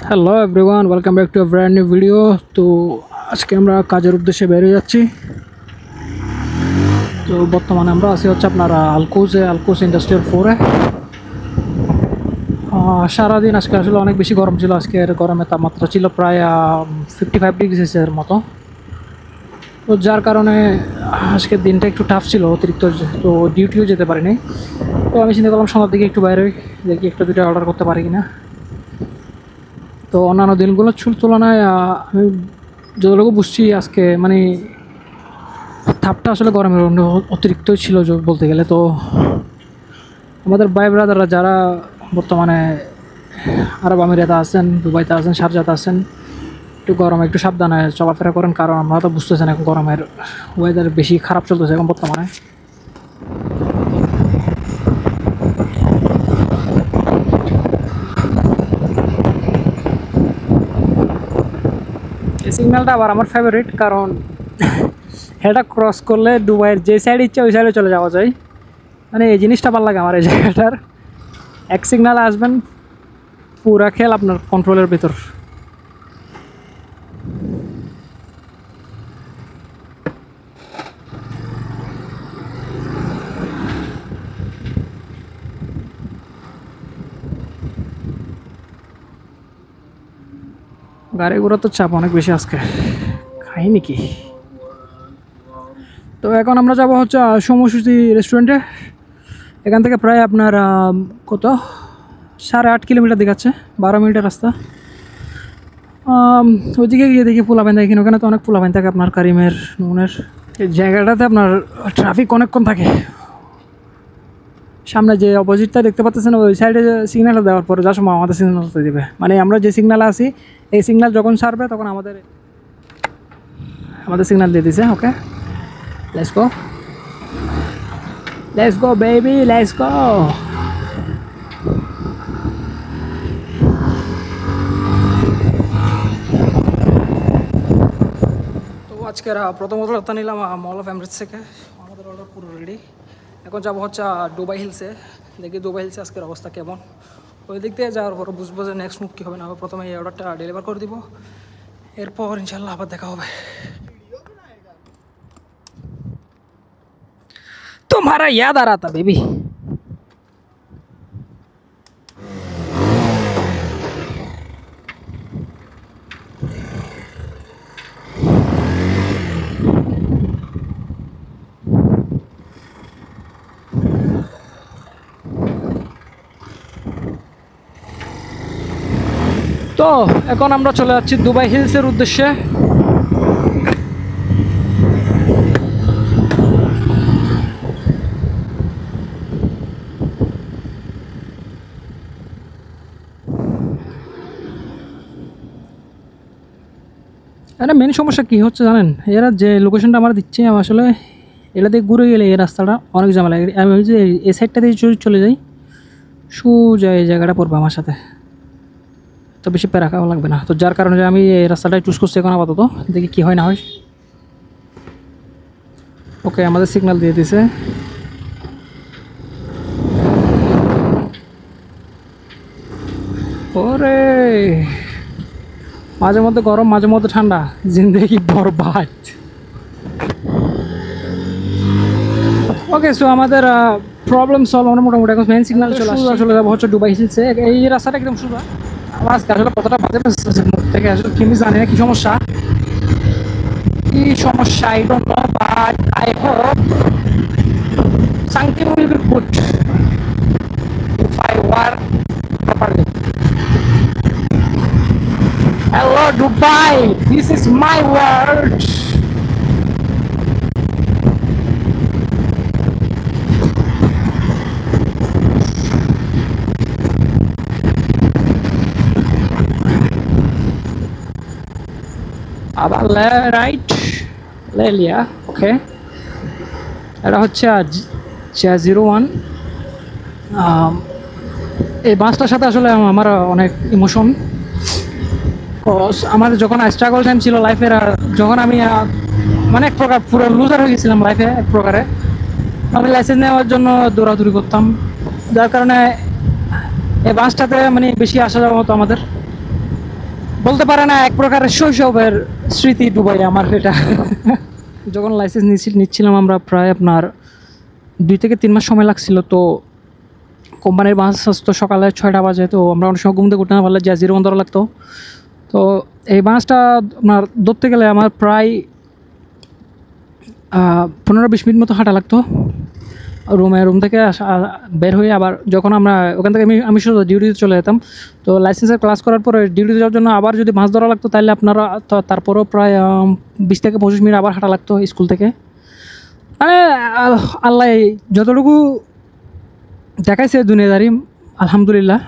Hello everyone, welcome back to a brand new video. তো আজকে আমরা কাজের উদ্দেশ্যে বেরিয়ে যাচ্ছি। তো বর্তমানে আমরা আছি হচ্ছে আপনার আলকুজ ইন্ডাস্ট্রিয়াল 4-এ। সারাদিন আজকে আসলে অনেক বেশি গরম ছিল। আজকের গরমের তাপমাত্রা ছিল প্রায় 55 ডিগ্রি সেলসিয়াসের মতো। তো যার কারণে আজকের দিনটা একটু টাফ ছিল অতিরিক্ত। তো ডিউটিও যেতে পারিনি। তো আমি চিন্তা করলাম সন্ধ্যার দিকে একটু বাইরে দেখি একটা দুটো অর্ডার করতে পারি কিনা। তো অন্যান্য দিনগুলোর তুলনায় আমি যতটুকু বুঝছি আজকে মানে তাপটা আসলে গরমের অতিরিক্তই ছিল বলতে গেলে। তো আমাদের ভাই ব্রাদাররা যারা বর্তমানে আরব আমিরাতে আছেন, দুবাইতে আছেন, শারজাতে আছেন, একটু গরমে একটু সাবধানে চলাফেরা করেন, কারণ আমরা তো বুঝতেছেন এখন গরমের ওয়েদার বেশি খারাপ চলতেছে এখন বর্তমানে। এই সিগন্যালটা আবার আমার ফেভারিট, কারণ এটা ক্রস করলে দুবাইয়ের যে সাইড ইচ্ছে ওই সাইডে চলে যাওয়া যায়। মানে এই জিনিসটা ভালো লাগে আমার এই জায়গাটার। এক সিগনালে আসবেন, পুরা খেল আপনার কন্ট্রোলের ভিতর। গাড়ি ঘোড়া তো চাপ অনেক বেশি আজকে, খাইনি কি। তো এখন আমরা যাব হচ্ছে সময়সূচি রেস্টুরেন্টে। এখান থেকে প্রায় আপনার কত 8.5 কিলোমিটার দেখাচ্ছে, 12 মিনিটের রাস্তা। ওইদিকে গিয়ে দেখি পোলাপাইন থাকে কিনা। ওখানে তো অনেক পোলাপাইন থাকে আপনার কারিমের নুনের। এই জায়গাটাতে আপনার ট্রাফিক অনেকক্ষণ থাকে। সামনে যে অপোজিটটা দেখতে পাচ্ছেন ওই সাইডে সিগন্যালটা দেওয়ার পরে যার সময় আমাদের সিগন্যালটা দেবে, মানে আমরা যে সিগন্যালে আছি এই সিগন্যাল যখন ছাড়বে তখন আমাদের সিগন্যাল দিয়ে দিছে। Okay, let's go baby, let's go. তো আজকের প্রথম অর্ডারটা নিলাম মল অফ এমিরেটস থেকে। আমাদের অর্ডার পুরো রেডি। এখন যাবো হচ্ছে দুবাই হিলসে। দেখি দুবাই হিলসে আজকের অবস্থা কেমন। ওই দিক থেকে যাওয়ার পর বুঝবো যে নেক্সট মুভ কী হবে না হবে। প্রথমে এই অর্ডারটা ডেলিভার করে দিব, এরপর ইনশাল্লাহ আবার দেখা হবে। तुम्हारा याद आ रहा था बेबी। তো এখন আমরা চলে যাচ্ছি দুবাই হিলসের উদ্দেশ্যে। এটা মেন সমস্যা কী হচ্ছে জানেন, এরা যে লোকেশনটা আমার দিচ্ছে আসলে এটা দিয়ে ঘুরে গেলে এই রাস্তাটা অনেক ঝামেলা। আমি যে এই সাইডটা দিয়ে চলে যাই, সোজা এই জায়গাটা পড়বে আমার সাথে, তো বেশি প্যারা খাওয়া লাগবে না। তো যার কারণে আমি এই রাস্তাটাই চুজ করছি এখন আপাতত, দেখি কী হয় না হয়। ওকে, আমাদের সিগন্যাল দিয়ে দিছে। ওরে মাঝে মধ্যে গরম, মাঝে মধ্যে ঠান্ডা, জিন্দেগি বরবাদ। ওকে, সো আমাদের প্রবলেম সলভ আমরা মোটামুটি এখন মেন সিগন্যাল চলে যাবো হচ্ছে দুবাই হিলসে। এই রাস্তাটা একদম সোজা। আমার আজকে আসলে কতটা বাজে মুখ থেকে আসলে কি জানি না কি সমস্যা I don't no, but I hope something will be good if I work properly. Hello Dubai, this is my world. আবার রাইট লেলিয়া। ওকে, এটা হচ্ছে 01। এই বাসটার সাথে আসলে আমার অনেক ইমোশন। আমার যখন স্ট্রাগল টাইম ছিল লাইফের, যখন আমি মানে এক প্রকার পুরো লুজার হয়ে গেছিলাম লাইফে এক প্রকারে, আমি লাইসেন্স নেওয়ার জন্য দৌড়াদৌড়ি করতাম, যার কারণে এই বাসটাতে মানে বেশি আসা যাওয়া হতো আমাদের। বলতে পারে না এক প্রকারের শৈশবের স্মৃতি দুবাই আমার এটা। যখন লাইসেন্স নিচ্ছিলাম আমরা প্রায় আপনার 2 থেকে 3 মাস সময় লাগছিল। তো কোম্পানির বাস আসতো সকালে 6টা বাজে, তো আমরা অনেক সময় ঘুমতে করতে না পারলে যা 0 লাগতো। তো এই বাসটা আপনার ধরতে গেলে আমার প্রায় 15-20 মিনিট মতো হাঁটা লাগতো রুম থেকে বের হয়ে। আবার যখন আমরা ওখান থেকে আমি শুধু ডিউটিতে চলে যেতাম। তো লাইসেন্সের ক্লাস করার পরে ডিউটিতে যাওয়ার জন্য আবার যদি বাস ধরা লাগতো তাহলে আপনারা তারপরেও প্রায় 20 থেকে 25 মিনিট আবার হাঁটা লাগতো স্কুল থেকে। মানে আল্লাহ যতটুকু দেখাইছে দুনিয়াদারি, আলহামদুলিল্লাহ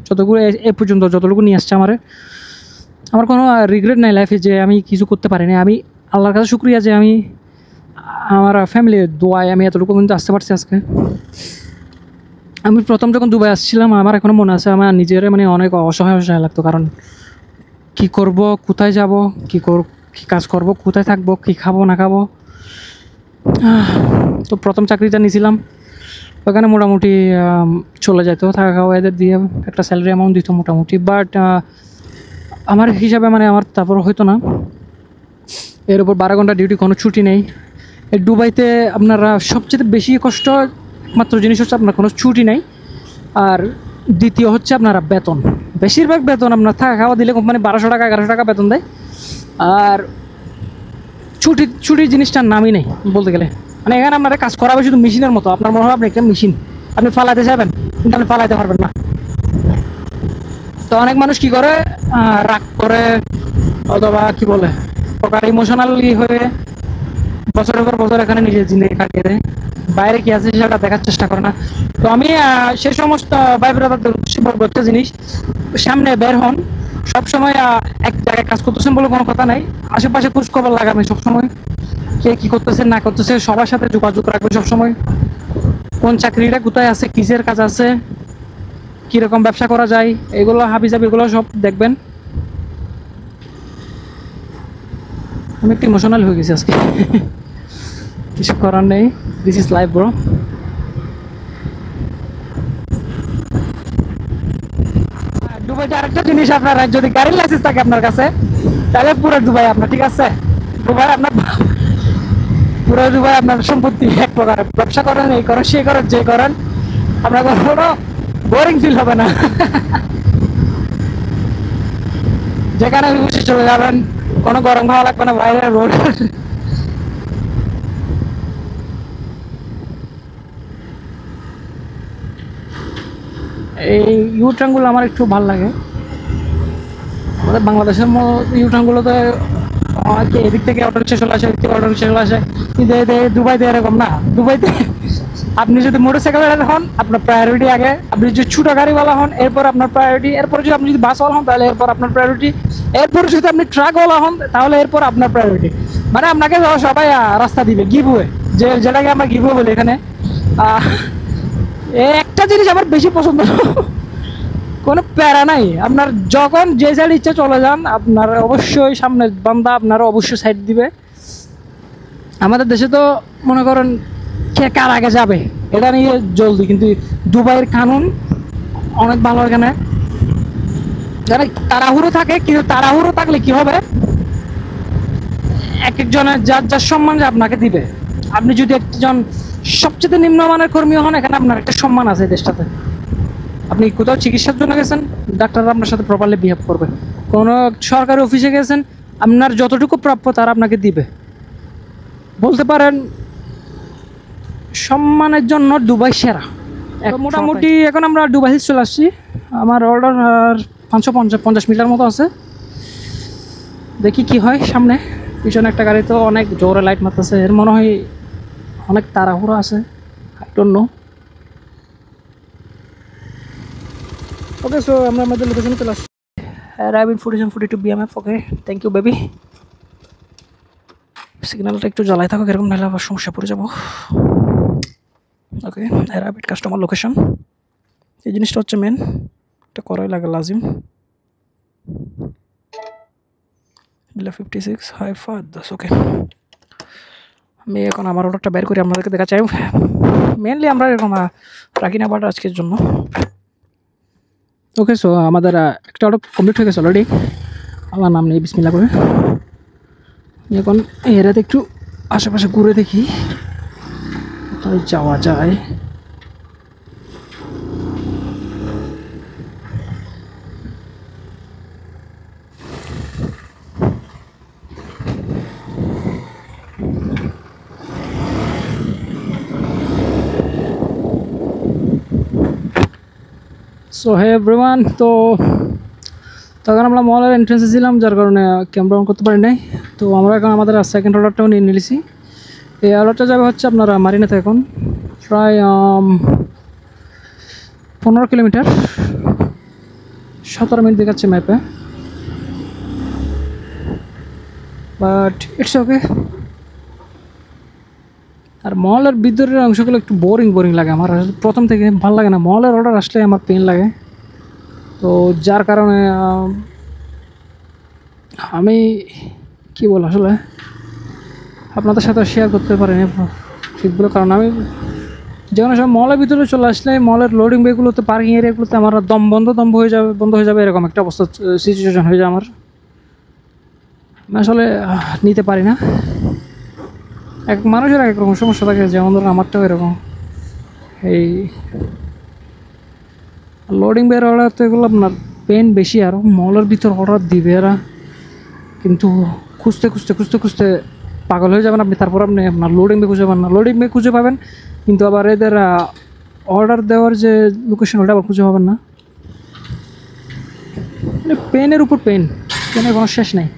যতটুকু এ পর্যন্ত যতটুকু নিয়ে আসছে আমার কোনো রিগ্রেট নাই লাইফে যে আমি কিছু করতে পারিনি। আমি আল্লাহর কাছে শুক্রিয়া যে আমি আমার ফ্যামিলির দোয়ায় আমি এতটুকু পর্যন্ত আসতে পারছি আজকে। আমি প্রথম যখন দুবাই আসছিলাম আমার এখনও মনে আছে, আমার নিজের মানে অনেক অসহায় লাগতো। কারণ কি করব, কোথায় যাব, কি কাজ করব, কোথায় থাকবো, কি খাবো না খাবো। তো প্রথম চাকরিটা নিয়েছিলাম, ওখানে মোটামুটি চলে যেত, থাকা খাওয়া এদের দিয়ে একটা স্যালারি অ্যামাউন্ট দিত মোটামুটি। বাট আমার হিসাবে মানে আমার তারপর হইতো না। এর উপর 12 ঘন্টা ডিউটি, কোনো ছুটি নেই। এই দুবাইতে আপনারা সবচেয়ে বেশি কষ্ট একমাত্র জিনিস হচ্ছে আপনার কোনো ছুটি নেই, আর দ্বিতীয় হচ্ছে আপনারা বেতন। বেশিরভাগ বেতন আপনার থাকা খাওয়া দিলে কোম্পানি 1200 টাকা 1100 টাকা বেতন দেয়, আর ছুটির জিনিসটার নামই নেই বলতে গেলে। মানে এখানে আপনারা কাজ করাবে শুধু মেশিনের মতো। আপনার মনে হয় আপনি একটা মেশিন, আপনি ফালাইতে চাইবেন কিন্তু আপনি ফালাইতে পারবেন না। তো অনেক মানুষ কি করে, রাগ করে অথবা কি বলে প্রকার ইমোশনালি হয়ে বছরের পর বছর এখানে নিজের জিন্দগি কাটিয়ে দেয়, বাইরে কি আছে সেটা দেখার চেষ্টা করে না। তো আমি সে সমস্ত ভাই ব্রাদারদের উদ্দেশ্যে বলবো একটা জিনিস, সামনে বের হন। সবসময় এক জায়গায় কাজ করতেছেন বলে কোনো কথা নাই, আশেপাশে খোঁজ খবর লাগাবেন সবসময়। কে কী করতেছে না করতেছে সবার সাথে যোগাযোগ রাখবে সবসময়। কোন চাকরিটা কোথায় আছে, কিসের কাজ আছে, কীরকম ব্যবসা করা যায়, এগুলো হাবিজাবি এগুলো সব দেখবেন। আমি একটু ইমোশনাল হয়ে গেছি আজকে। কিছু করার নেই, দিস ইজ লাইফ ব্রো। দুবাইতে আরেকটা জিনিস, আপনার যদি গাড়ির লাইসেন্স থাকে আপনার কাছে তাহলে পুরো দুবাই আপনার, ঠিক আছে? দুবাই আপনার পুরো দুবাই আপনার সম্পত্তি। এক প্রকার ব্যবসা করেন, এই করেন সেই করেন যে করেন, আপনার কোনো বোরিং ফিল হবে না। যেখানে খুশি চলে যাবেন, কোনো গরম খাওয়া লাগবে না বাইরে রোড। এই ইউটার্নগুলো আমার একটু ভালো লাগে। আমাদের বাংলাদেশের ইউটার্নগুলোতে এদিক থেকে অটো রিক্সা চলে আসে, এদিক থেকে অটো রিক্সা চলে আসে, কিন্তু দুবাইতে এরকম না। দুবাইতে আপনি যদি মোটরসাইকেল হন আপনার প্রায়োরিটি আগে, আপনি যদি ছোটো গাড়িওয়ালা হন এরপর আপনার প্রায়োরিটি, এরপর যদি আপনি যদি বাসওয়ালা হন তাহলে এরপর আপনার প্রায়োরিটি, এরপর যদি আপনি ট্রাকওয়ালা হন তাহলে এরপর আপনার প্রায়োরিটি। মানে আপনাকে সবাই রাস্তা দিবে গিভওয়ে, যেটাকে আমরা গিভওয়ে বলি এখানে। একটা জিনিস আমার বেশি পছন্দ, কোনো প্যারা নাই, আপনার যখন যে সাইড ইচ্ছা চলে যান, আপনার অবশ্যই সামনে বান্দা আপনারও অবশ্যই সাইড দিবে। আমাদের দেশে তো মনে করেন কে কার আগে যাবে এটা নিয়ে জলদি, কিন্তু দুবাইয়ের কানুন অনেক ভালো। এখানে যারা তাড়াহুড়ো থাকে, কিন্তু তাড়াহুড়ো থাকলে কি হবে, এক একজনের যার সম্মান যে আপনাকে দিবে। আপনি যদি একজন সবচেয়ে নিম্নমানের কর্মী হন, এখানে আপনার একটা সম্মান আছে দেশটাতে। আপনি কোথাও চিকিৎসার জন্য গেছেন, ডাক্তাররা আপনার সাথে প্রপারলি বিহেভ করবে। কোনো সরকারি অফিসে গেছেন, আপনার যতটুকু প্রাপ্য তারা আপনাকে দিবে। বলতে পারেন সম্মানের জন্য দুবাই সেরা। মোটামুটি এখন আমরা দুবাই চলে আসছি। আমার অর্ডার আর 550 মিটার মতো আছে, দেখি কি হয় সামনে। পিছনে একটা গাড়ি তো অনেক জোরে লাইট মারতেছে, এর মনে হয় অনেক তাড়াহুড়ো আছে, I don't know. Okay, so আমরা আমাদের লোকেশনে চলে আসছি। arrive in 4742 BMF. Okay, thank you baby. সিগন্যালটা একটু জ্বালাই থাকুক, এরকম নাহলে আবার সমস্যা পড়ে যাবো। Okay, arrive at customer location. এই জিনিসটা হচ্ছে মেন, এটা করাই লাগে লাজিম। 56 হাইফা দাস। ওকে, আমি এখন আমার অর্ডারটা বের করে আপনাদেরকে দেখা চাই। মেনলি আমরা এরকম রাখি না বাট আজকের জন্য। ওকে, সো আমাদের একটা অর্ডার কমপ্লিট হয়ে গেছে অলরেডি। আল্লাহ নাম নেই, বিসমিল্লাহ করে। এখন এরাতে একটু আশেপাশে ঘুরে দেখি কোথায় যাওয়া যায়। সো হে এভরিওয়ান, তো তখন আমরা মলের এন্ট্রেন্সে ছিলাম, যার কারণে ক্যামেরা অন করতে পারি নাই। তো আমরা এখন আমাদের সেকেন্ড অর্ডারটাও নিয়ে নিয়েছি। এই অর্ডারটা যাবে হচ্ছে আপনারা মারিনাতে, এখন প্রায় 15 কিলোমিটার, 17 মিনিট দেখাচ্ছে ম্যাপে, বাট ইটস ওকে। আর মলের ভিতরের অংশগুলো একটু বোরিং লাগে আমার, প্রথম থেকে ভালো লাগে না। মলের অর্ডার আসলে আমার পেন লাগে, তো যার কারণে আমি কি বল আসলে আপনাদের সাথে শেয়ার করতে পারিনি ঠিকগুলো, কারণ আমি যেখানে সব মলের ভিতরে চলে আসলে মলের লোডিং বেগুলোতে, পার্কিং এরিয়াগুলোতে আমার দম বন্ধ হয়ে যাবে এরকম একটা অবস্থা, সিচুয়েশন হয়ে যায় আমার। আমি আসলে নিতে পারি না। এক মানুষের এক রকম সমস্যা থাকে, যেমন ধরুন আমারটাও এরকম। এই লোডিং বের অর্ডার তো এগুলো আপনার পেন বেশি, আরও মলের ভিতর অর্ডার দিবে এরা, কিন্তু খুঁজতে পাগল হয়ে যাবেন আপনি। তারপর আপনি আপনার লোডিং বে খুঁজে পাবেন না, লোডিং বে খুঁজে পাবেন কিন্তু আবার এদের অর্ডার দেওয়ার যে লোকেশন ওটা আবার খুঁজে পাবেন না। মানে পেনের উপর পেনের কোনো শেষ নেই।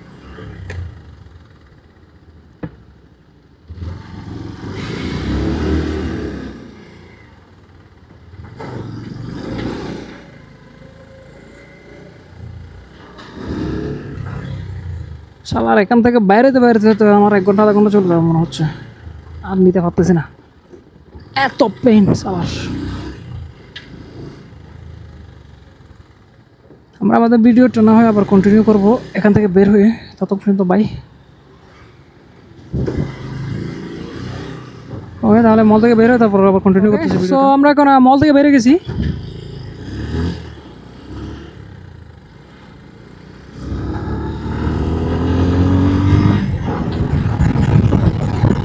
শালার এখান থেকে বাইরেতে তো আমার 1 ঘন্টা আধা ঘন্টা চলে যাবে মনে হচ্ছে, আর নিতে পারতেছি না, এত পেন শালার। আমরা আমাদের ভিডিওটা না হয় আবার কন্টিনিউ করবো এখান থেকে বের হয়ে, ততক্ষণ পর্যন্ত বাই। ওকে, তাহলে মল থেকে বের হয়ে তারপর আবার কন্টিনিউ করতেছি। সো আমরা এখন মল থেকে বেরিয়ে গেছি।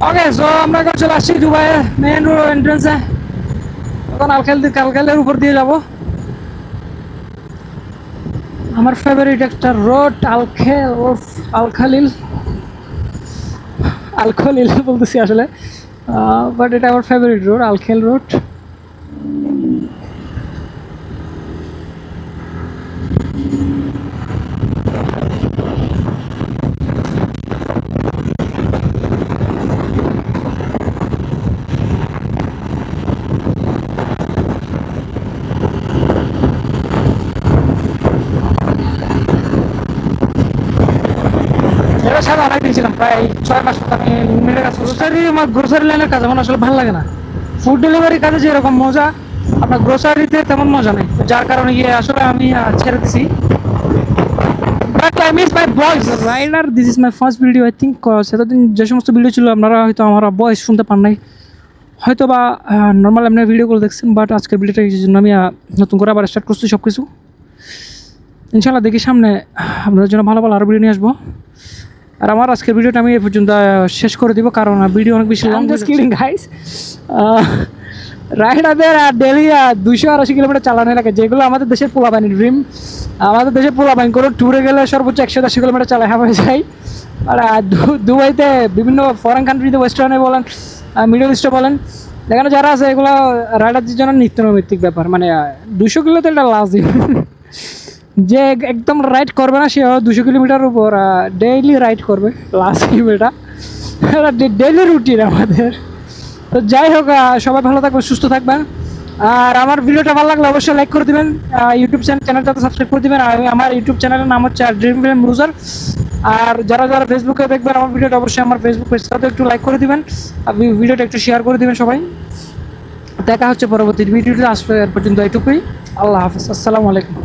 ওকে, সো আমরা এখন চলে আসছি দুবাইয়ের মেইন রোড এন্ট্রেন্সে। এখন আলখালের উপর দিয়ে যাব। আমার ফেভারিট একটা রোড আলখালিল বলতেছি আসলে, বাট এটা আমার ফেভারিট রোড, আলখেল রোড। সাথে অনেকদিন ছিলাম, প্রায় 6 মাস মতো আমি মিলে কাজ গ্রোসারি লাইনের কাজ আমার আসলে ভালো লাগে না। ফুড ডেলিভারির কাজে যেরকম মজা, আপনার গ্রোসারিতে তেমন মজা নেই, যার কারণে গিয়ে আসলে আমি ছেড়ে দিছি। But I miss my voice rider, this is my first video I think. সেতদিন যে সমস্ত ভিডিও ছিল আপনারা হয়তো আমার ভয়েস শুনতে পান নাই, হয়তো বা নর্মাল আপনার ভিডিওগুলো দেখছেন, বাট আজকের ভিডিওটা এই জন্য আমি নতুন করে আবার স্টার্ট করছি সব কিছু। ইনশাল্লাহ দেখি সামনে আপনাদের জন্য ভালো আরও ভিডিও নিয়ে আসবো। আর আমার আজকের ভিডিওটা আমি এই পর্যন্ত শেষ করে দিব, কারণ ভিডিও অনেক বেশি লং। জাস্ট কিডিং গাইস, রাইডারদের ডেলি 280 কিলোমিটার চালানো লাগে, যেগুলো আমাদের দেশের পোলাপানির ড্রিম। আমাদের দেশের পোলাপানি কোনো ট্যুরে গেলে সর্বোচ্চ 180 কিলোমিটার চালায় হয়ে যায়। আর দুবাইতে বিভিন্ন ফরেন কান্ট্রিতে, ওয়েস্টার্নে বলেন, মিডল ইস্টে বলেন, এখানে যারা আছে এগুলো রাইডারদের জন্য নিত্য নৈমিত্তিক ব্যাপার। মানে 200 কিলো তো এটা লাজিম, যে একদম রাইড করবে না সে 200 কিলোমিটার উপর ডেইলি রাইড করবে, লাজিম এটা ডেইলি রুটিন আমাদের। তো যাই হোক, সবাই ভালো থাকবেন, সুস্থ থাকবেন। আর আমার ভিডিওটা ভালো লাগলে অবশ্যই লাইক করে দেবেন, ইউটিউব চ্যানেলটাতে সাবস্ক্রাইব করে দেবেন। আমার ইউটিউব চ্যানেলের নাম হচ্ছে ড্রিম ফিল্ম রুজার। আর যারা ফেসবুকে দেখবেন আমার ভিডিওটা, অবশ্যই আমার ফেসবুক পেজটাতে একটু লাইক করে দেবেন, আর ভিডিওটা একটু শেয়ার করে দেবেন সবাই। দেখা হচ্ছে পরবর্তী ভিডিওতে, আসবে এর পর্যন্ত এইটুকুই। আল্লাহ হাফিজ, আসসালামু আলাইকুম।